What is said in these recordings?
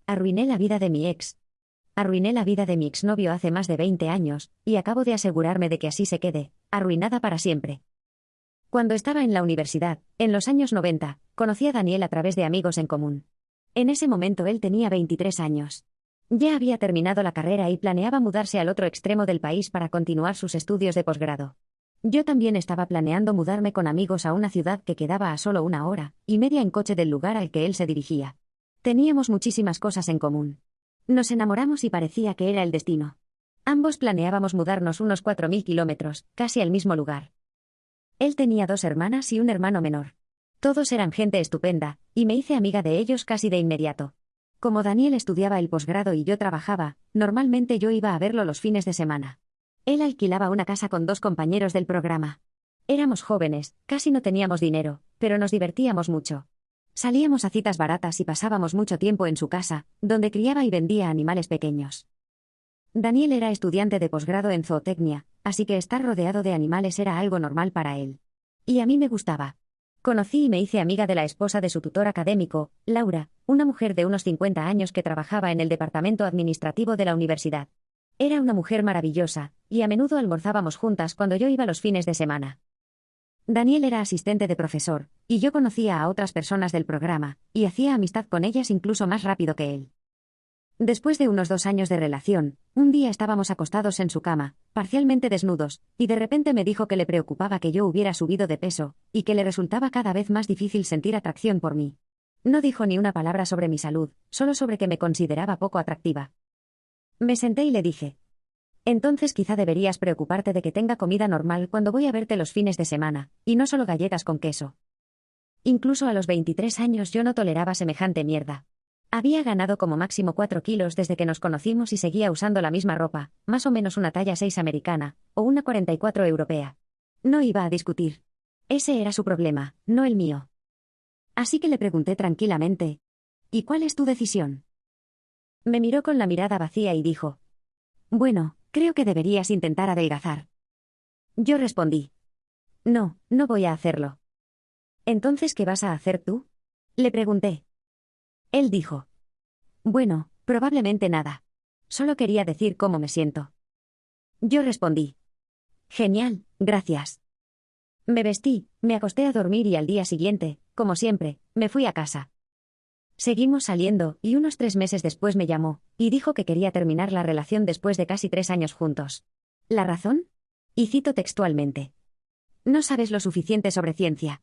Arruiné la vida de mi ex. Arruiné la vida de mi exnovio hace más de 20 años, y acabo de asegurarme de que así se quede, arruinada para siempre. Cuando estaba en la universidad, en los años 90, conocí a Daniel a través de amigos en común. En ese momento él tenía 23 años. Ya había terminado la carrera y planeaba mudarse al otro extremo del país para continuar sus estudios de posgrado. Yo también estaba planeando mudarme con amigos a una ciudad que quedaba a solo 1 hora y media en coche del lugar al que él se dirigía. Teníamos muchísimas cosas en común. Nos enamoramos y parecía que era el destino. Ambos planeábamos mudarnos unos 4.000 kilómetros, casi al mismo lugar. Él tenía 2 hermanas y un hermano menor. Todos eran gente estupenda, y me hice amiga de ellos casi de inmediato. Como Daniel estudiaba el posgrado y yo trabajaba, normalmente yo iba a verlo los fines de semana. Él alquilaba una casa con 2 compañeros del programa. Éramos jóvenes, casi no teníamos dinero, pero nos divertíamos mucho. Salíamos a citas baratas y pasábamos mucho tiempo en su casa, donde criaba y vendía animales pequeños. Daniel era estudiante de posgrado en zootecnia, así que estar rodeado de animales era algo normal para él. Y a mí me gustaba. Conocí y me hice amiga de la esposa de su tutor académico, Laura, una mujer de unos 50 años que trabajaba en el departamento administrativo de la universidad. Era una mujer maravillosa, y a menudo almorzábamos juntas cuando yo iba los fines de semana. Daniel era asistente de profesor, y yo conocía a otras personas del programa, y hacía amistad con ellas incluso más rápido que él. Después de unos 2 años de relación, un día estábamos acostados en su cama, parcialmente desnudos, y de repente me dijo que le preocupaba que yo hubiera subido de peso, y que le resultaba cada vez más difícil sentir atracción por mí. No dijo ni una palabra sobre mi salud, solo sobre que me consideraba poco atractiva. Me senté y le dije: entonces quizá deberías preocuparte de que tenga comida normal cuando voy a verte los fines de semana, y no solo galletas con queso. Incluso a los 23 años yo no toleraba semejante mierda. Había ganado como máximo 4 kilos desde que nos conocimos y seguía usando la misma ropa, más o menos una talla 6 americana, o una 44 europea. No iba a discutir. Ese era su problema, no el mío. Así que le pregunté tranquilamente: ¿y cuál es tu decisión? Me miró con la mirada vacía y dijo: bueno, creo que deberías intentar adelgazar. Yo respondí: no, no voy a hacerlo. ¿Entonces qué vas a hacer tú? Le pregunté. Él dijo: bueno, probablemente nada. Solo quería decir cómo me siento. Yo respondí: genial, gracias. Me vestí, me acosté a dormir y al día siguiente, como siempre, me fui a casa. Seguimos saliendo, y unos 3 meses después me llamó, y dijo que quería terminar la relación después de casi 3 años juntos. ¿La razón? Y cito textualmente: no sabes lo suficiente sobre ciencia.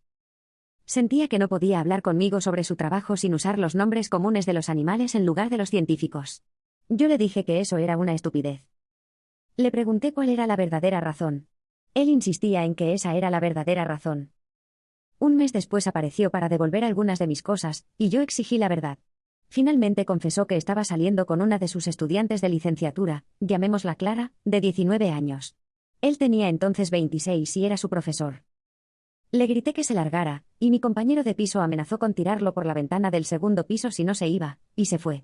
Sentía que no podía hablar conmigo sobre su trabajo sin usar los nombres comunes de los animales en lugar de los científicos. Yo le dije que eso era una estupidez. Le pregunté cuál era la verdadera razón. Él insistía en que esa era la verdadera razón. Un mes después apareció para devolver algunas de mis cosas, y yo exigí la verdad. Finalmente confesó que estaba saliendo con una de sus estudiantes de licenciatura, llamémosla Clara, de 19 años. Él tenía entonces 26 y era su profesor. Le grité que se largara, y mi compañero de piso amenazó con tirarlo por la ventana del segundo piso si no se iba, y se fue.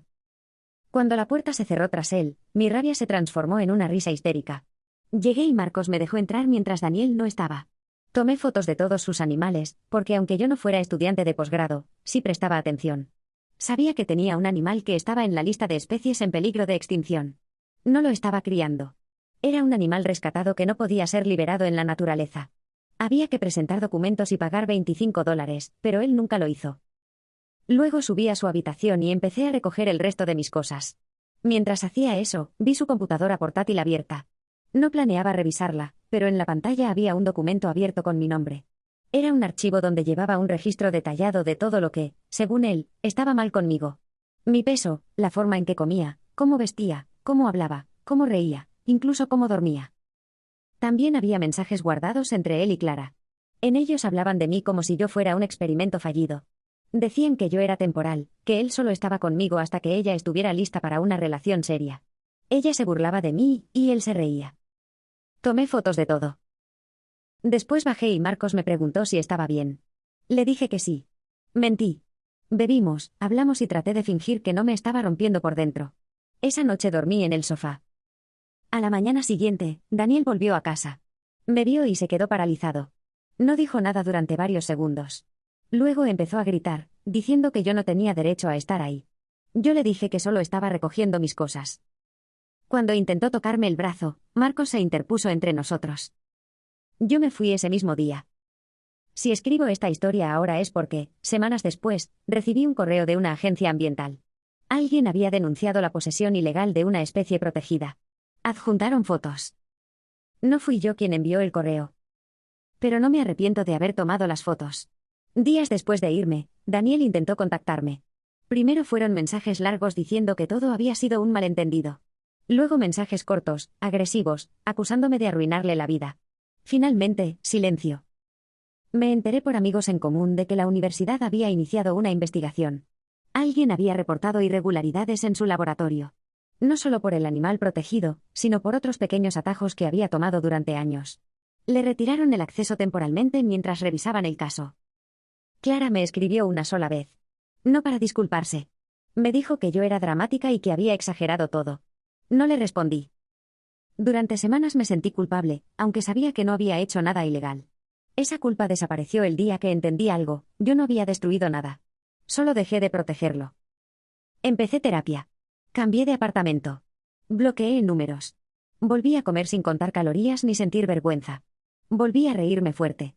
Cuando la puerta se cerró tras él, mi rabia se transformó en una risa histérica. Llegué y Marcos me dejó entrar mientras Daniel no estaba. Tomé fotos de todos sus animales, porque aunque yo no fuera estudiante de posgrado, sí prestaba atención. Sabía que tenía un animal que estaba en la lista de especies en peligro de extinción. No lo estaba criando. Era un animal rescatado que no podía ser liberado en la naturaleza. Había que presentar documentos y pagar $25, pero él nunca lo hizo. Luego subí a su habitación y empecé a recoger el resto de mis cosas. Mientras hacía eso, vi su computadora portátil abierta. No planeaba revisarla, pero en la pantalla había un documento abierto con mi nombre. Era un archivo donde llevaba un registro detallado de todo lo que, según él, estaba mal conmigo. Mi peso, la forma en que comía, cómo vestía, cómo hablaba, cómo reía, incluso cómo dormía. También había mensajes guardados entre él y Clara. En ellos hablaban de mí como si yo fuera un experimento fallido. Decían que yo era temporal, que él solo estaba conmigo hasta que ella estuviera lista para una relación seria. Ella se burlaba de mí, y él se reía. Tomé fotos de todo. Después bajé y Marcos me preguntó si estaba bien. Le dije que sí. Mentí. Bebimos, hablamos y traté de fingir que no me estaba rompiendo por dentro. Esa noche dormí en el sofá. A la mañana siguiente, Daniel volvió a casa. Me vio y se quedó paralizado. No dijo nada durante varios segundos. Luego empezó a gritar, diciendo que yo no tenía derecho a estar ahí. Yo le dije que solo estaba recogiendo mis cosas. Cuando intentó tocarme el brazo, Marcos se interpuso entre nosotros. Yo me fui ese mismo día. Si escribo esta historia ahora es porque, semanas después, recibí un correo de una agencia ambiental. Alguien había denunciado la posesión ilegal de una especie protegida. Adjuntaron fotos. No fui yo quien envió el correo. Pero no me arrepiento de haber tomado las fotos. Días después de irme, Daniel intentó contactarme. Primero fueron mensajes largos diciendo que todo había sido un malentendido. Luego mensajes cortos, agresivos, acusándome de arruinarle la vida. Finalmente, silencio. Me enteré por amigos en común de que la universidad había iniciado una investigación. Alguien había reportado irregularidades en su laboratorio. No solo por el animal protegido, sino por otros pequeños atajos que había tomado durante años. Le retiraron el acceso temporalmente mientras revisaban el caso. Clara me escribió una sola vez. No para disculparse. Me dijo que yo era dramática y que había exagerado todo. No le respondí. Durante semanas me sentí culpable, aunque sabía que no había hecho nada ilegal. Esa culpa desapareció el día que entendí algo: yo no había destruido nada. Solo dejé de protegerlo. Empecé terapia. Cambié de apartamento. Bloqueé números. Volví a comer sin contar calorías ni sentir vergüenza. Volví a reírme fuerte.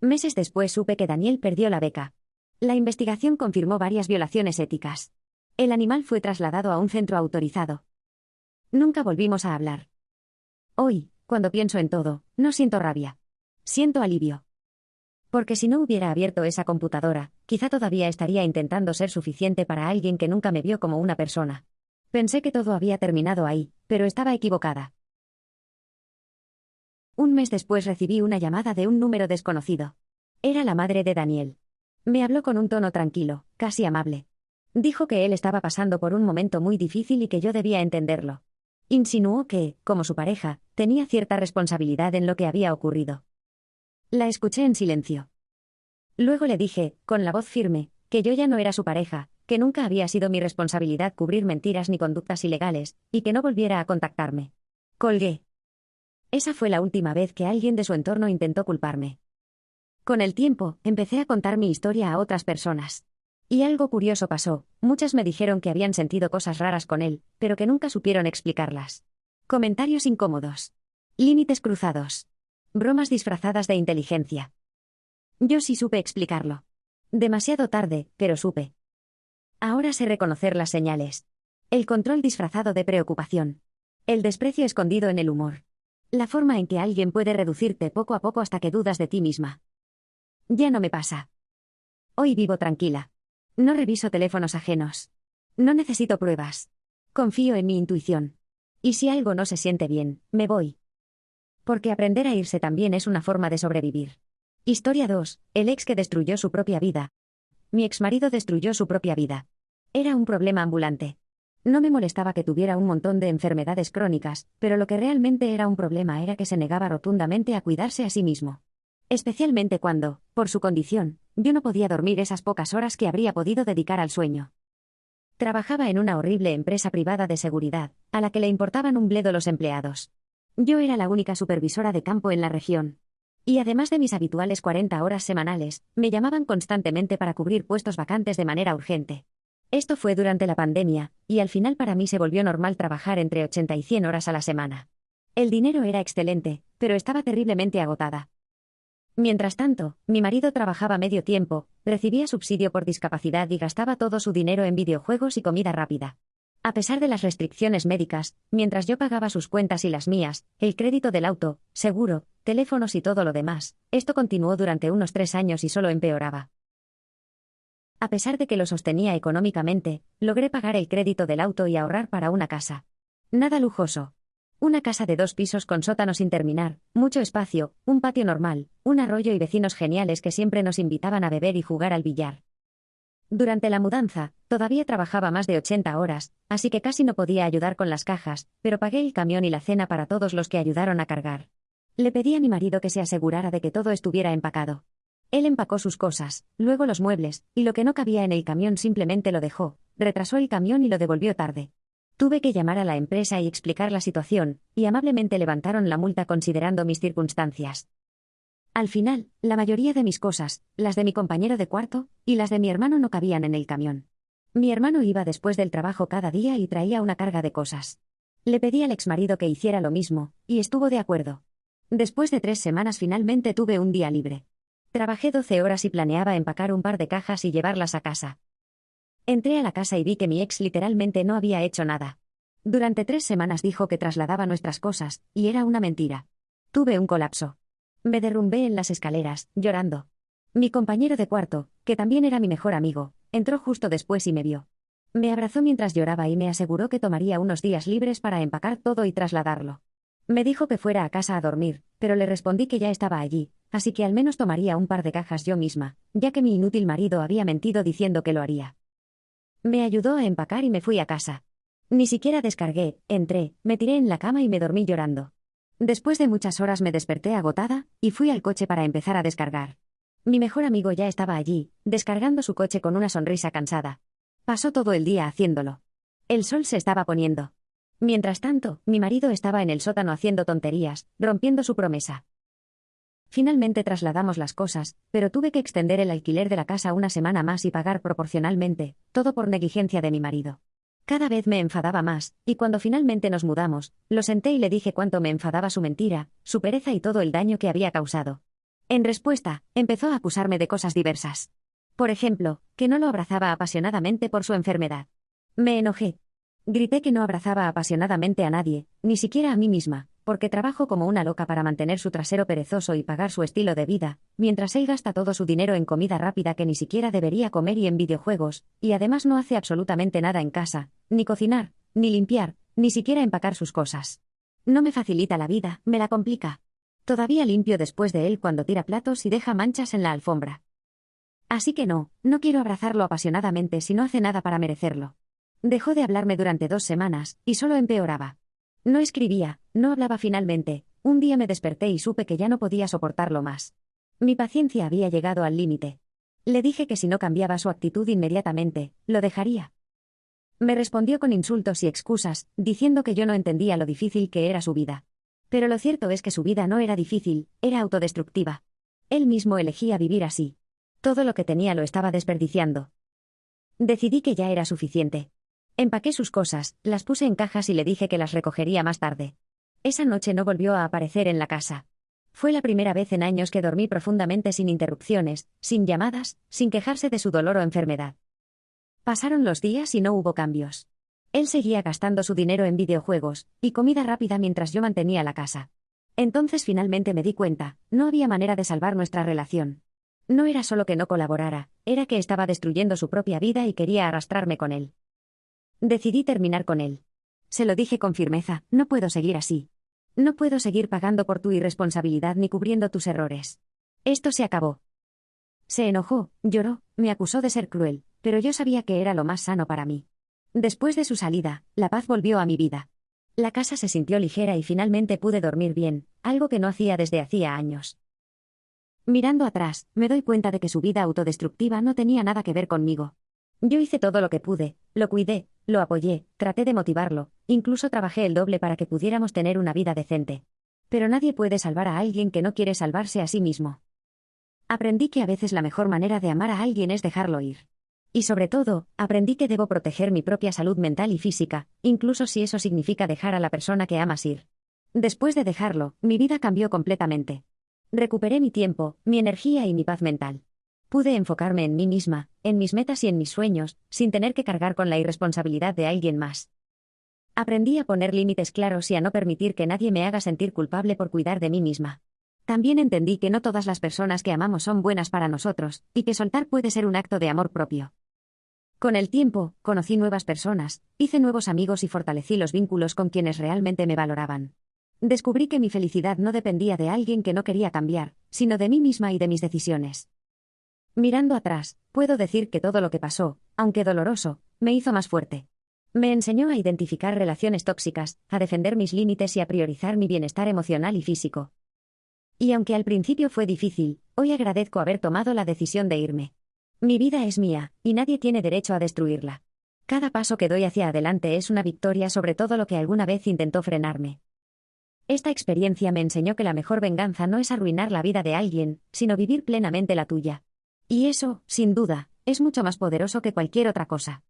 Meses después supe que Daniel perdió la beca. La investigación confirmó varias violaciones éticas. El animal fue trasladado a un centro autorizado. Nunca volvimos a hablar. Hoy, cuando pienso en todo, no siento rabia. Siento alivio. Porque si no hubiera abierto esa computadora, quizá todavía estaría intentando ser suficiente para alguien que nunca me vio como una persona. Pensé que todo había terminado ahí, pero estaba equivocada. Un mes después recibí una llamada de un número desconocido. Era la madre de Daniel. Me habló con un tono tranquilo, casi amable. Dijo que él estaba pasando por un momento muy difícil y que yo debía entenderlo. Insinuó que, como su pareja, tenía cierta responsabilidad en lo que había ocurrido. La escuché en silencio. Luego le dije, con la voz firme, que yo ya no era su pareja, que nunca había sido mi responsabilidad cubrir mentiras ni conductas ilegales, y que no volviera a contactarme. Colgué. Esa fue la última vez que alguien de su entorno intentó culparme. Con el tiempo, empecé a contar mi historia a otras personas. Y algo curioso pasó: muchas me dijeron que habían sentido cosas raras con él, pero que nunca supieron explicarlas. Comentarios incómodos. Límites cruzados. Bromas disfrazadas de inteligencia. Yo sí supe explicarlo. Demasiado tarde, pero supe. Ahora sé reconocer las señales. El control disfrazado de preocupación. El desprecio escondido en el humor. La forma en que alguien puede reducirte poco a poco hasta que dudas de ti misma. Ya no me pasa. Hoy vivo tranquila. No reviso teléfonos ajenos. No necesito pruebas. Confío en mi intuición. Y si algo no se siente bien, me voy. Porque aprender a irse también es una forma de sobrevivir. Historia 2. El ex que destruyó su propia vida. Mi exmarido destruyó su propia vida. Era un problema ambulante. No me molestaba que tuviera un montón de enfermedades crónicas, pero lo que realmente era un problema era que se negaba rotundamente a cuidarse a sí mismo. Especialmente cuando, por su condición, yo no podía dormir esas pocas horas que habría podido dedicar al sueño. Trabajaba en una horrible empresa privada de seguridad, a la que le importaban un bledo los empleados. Yo era la única supervisora de campo en la región. Y además de mis habituales 40 horas semanales, me llamaban constantemente para cubrir puestos vacantes de manera urgente. Esto fue durante la pandemia, y al final para mí se volvió normal trabajar entre 80 y 100 horas a la semana. El dinero era excelente, pero estaba terriblemente agotada. Mientras tanto, mi marido trabajaba medio tiempo, recibía subsidio por discapacidad y gastaba todo su dinero en videojuegos y comida rápida. A pesar de las restricciones médicas, mientras yo pagaba sus cuentas y las mías, el crédito del auto, seguro, teléfonos y todo lo demás, esto continuó durante unos 3 años y solo empeoraba. A pesar de que lo sostenía económicamente, logré pagar el crédito del auto y ahorrar para una casa. Nada lujoso. Una casa de 2 pisos con sótano sin terminar, mucho espacio, un patio normal, un arroyo y vecinos geniales que siempre nos invitaban a beber y jugar al billar. Durante la mudanza, todavía trabajaba más de 80 horas, así que casi no podía ayudar con las cajas, pero pagué el camión y la cena para todos los que ayudaron a cargar. Le pedí a mi marido que se asegurara de que todo estuviera empacado. Él empacó sus cosas, luego los muebles, y lo que no cabía en el camión simplemente lo dejó, retrasó el camión y lo devolvió tarde. Tuve que llamar a la empresa y explicar la situación, y amablemente levantaron la multa considerando mis circunstancias. Al final, la mayoría de mis cosas, las de mi compañero de cuarto, y las de mi hermano no cabían en el camión. Mi hermano iba después del trabajo cada día y traía una carga de cosas. Le pedí al exmarido que hiciera lo mismo, y estuvo de acuerdo. Después de 3 semanas finalmente tuve un día libre. Trabajé 12 horas y planeaba empacar un par de cajas y llevarlas a casa. Entré a la casa y vi que mi ex literalmente no había hecho nada. Durante 3 semanas dijo que trasladaba nuestras cosas, y era una mentira. Tuve un colapso. Me derrumbé en las escaleras, llorando. Mi compañero de cuarto, que también era mi mejor amigo, entró justo después y me vio. Me abrazó mientras lloraba y me aseguró que tomaría unos días libres para empacar todo y trasladarlo. Me dijo que fuera a casa a dormir, pero le respondí que ya estaba allí, así que al menos tomaría un par de cajas yo misma, ya que mi inútil marido había mentido diciendo que lo haría. Me ayudó a empacar y me fui a casa. Ni siquiera descargué, entré, me tiré en la cama y me dormí llorando. Después de muchas horas me desperté agotada, y fui al coche para empezar a descargar. Mi mejor amigo ya estaba allí, descargando su coche con una sonrisa cansada. Pasó todo el día haciéndolo. El sol se estaba poniendo. Mientras tanto, mi marido estaba en el sótano haciendo tonterías, rompiendo su promesa. Finalmente trasladamos las cosas, pero tuve que extender el alquiler de la casa una semana más y pagar proporcionalmente, todo por negligencia de mi marido. Cada vez me enfadaba más, y cuando finalmente nos mudamos, lo senté y le dije cuánto me enfadaba su mentira, su pereza y todo el daño que había causado. En respuesta, empezó a acusarme de cosas diversas. Por ejemplo, que no lo abrazaba apasionadamente por su enfermedad. Me enojé. Grité que no abrazaba apasionadamente a nadie, ni siquiera a mí misma, porque trabajo como una loca para mantener su trasero perezoso y pagar su estilo de vida, mientras él gasta todo su dinero en comida rápida que ni siquiera debería comer y en videojuegos, y además no hace absolutamente nada en casa, ni cocinar, ni limpiar, ni siquiera empacar sus cosas. No me facilita la vida, me la complica. Todavía limpio después de él cuando tira platos y deja manchas en la alfombra. Así que no quiero abrazarlo apasionadamente si no hace nada para merecerlo. Dejó de hablarme durante 2 semanas, y solo empeoraba. No escribía, no hablaba finalmente, un día me desperté y supe que ya no podía soportarlo más. Mi paciencia había llegado al límite. Le dije que si no cambiaba su actitud inmediatamente, lo dejaría. Me respondió con insultos y excusas, diciendo que yo no entendía lo difícil que era su vida. Pero lo cierto es que su vida no era difícil, era autodestructiva. Él mismo elegía vivir así. Todo lo que tenía lo estaba desperdiciando. Decidí que ya era suficiente. Empaqué sus cosas, las puse en cajas y le dije que las recogería más tarde. Esa noche no volvió a aparecer en la casa. Fue la primera vez en años que dormí profundamente sin interrupciones, sin llamadas, sin quejarse de su dolor o enfermedad. Pasaron los días y no hubo cambios. Él seguía gastando su dinero en videojuegos y comida rápida mientras yo mantenía la casa. Entonces finalmente me di cuenta, no había manera de salvar nuestra relación. No era solo que no colaborara, era que estaba destruyendo su propia vida y quería arrastrarme con él. Decidí terminar con él. Se lo dije con firmeza, no puedo seguir así. No puedo seguir pagando por tu irresponsabilidad ni cubriendo tus errores. Esto se acabó. Se enojó, lloró, me acusó de ser cruel, pero yo sabía que era lo más sano para mí. Después de su salida, la paz volvió a mi vida. La casa se sintió ligera y finalmente pude dormir bien, algo que no hacía desde hacía años. Mirando atrás, me doy cuenta de que su vida autodestructiva no tenía nada que ver conmigo. Yo hice todo lo que pude, lo cuidé, lo apoyé, traté de motivarlo, incluso trabajé el doble para que pudiéramos tener una vida decente. Pero nadie puede salvar a alguien que no quiere salvarse a sí mismo. Aprendí que a veces la mejor manera de amar a alguien es dejarlo ir. Y sobre todo, aprendí que debo proteger mi propia salud mental y física, incluso si eso significa dejar a la persona que amas ir. Después de dejarlo, mi vida cambió completamente. Recuperé mi tiempo, mi energía y mi paz mental. Pude enfocarme en mí misma, en mis metas y en mis sueños, sin tener que cargar con la irresponsabilidad de alguien más. Aprendí a poner límites claros y a no permitir que nadie me haga sentir culpable por cuidar de mí misma. También entendí que no todas las personas que amamos son buenas para nosotros, y que soltar puede ser un acto de amor propio. Con el tiempo, conocí nuevas personas, hice nuevos amigos y fortalecí los vínculos con quienes realmente me valoraban. Descubrí que mi felicidad no dependía de alguien que no quería cambiar, sino de mí misma y de mis decisiones. Mirando atrás, puedo decir que todo lo que pasó, aunque doloroso, me hizo más fuerte. Me enseñó a identificar relaciones tóxicas, a defender mis límites y a priorizar mi bienestar emocional y físico. Y aunque al principio fue difícil, hoy agradezco haber tomado la decisión de irme. Mi vida es mía, y nadie tiene derecho a destruirla. Cada paso que doy hacia adelante es una victoria sobre todo lo que alguna vez intentó frenarme. Esta experiencia me enseñó que la mejor venganza no es arruinar la vida de alguien, sino vivir plenamente la tuya. Y eso, sin duda, es mucho más poderoso que cualquier otra cosa.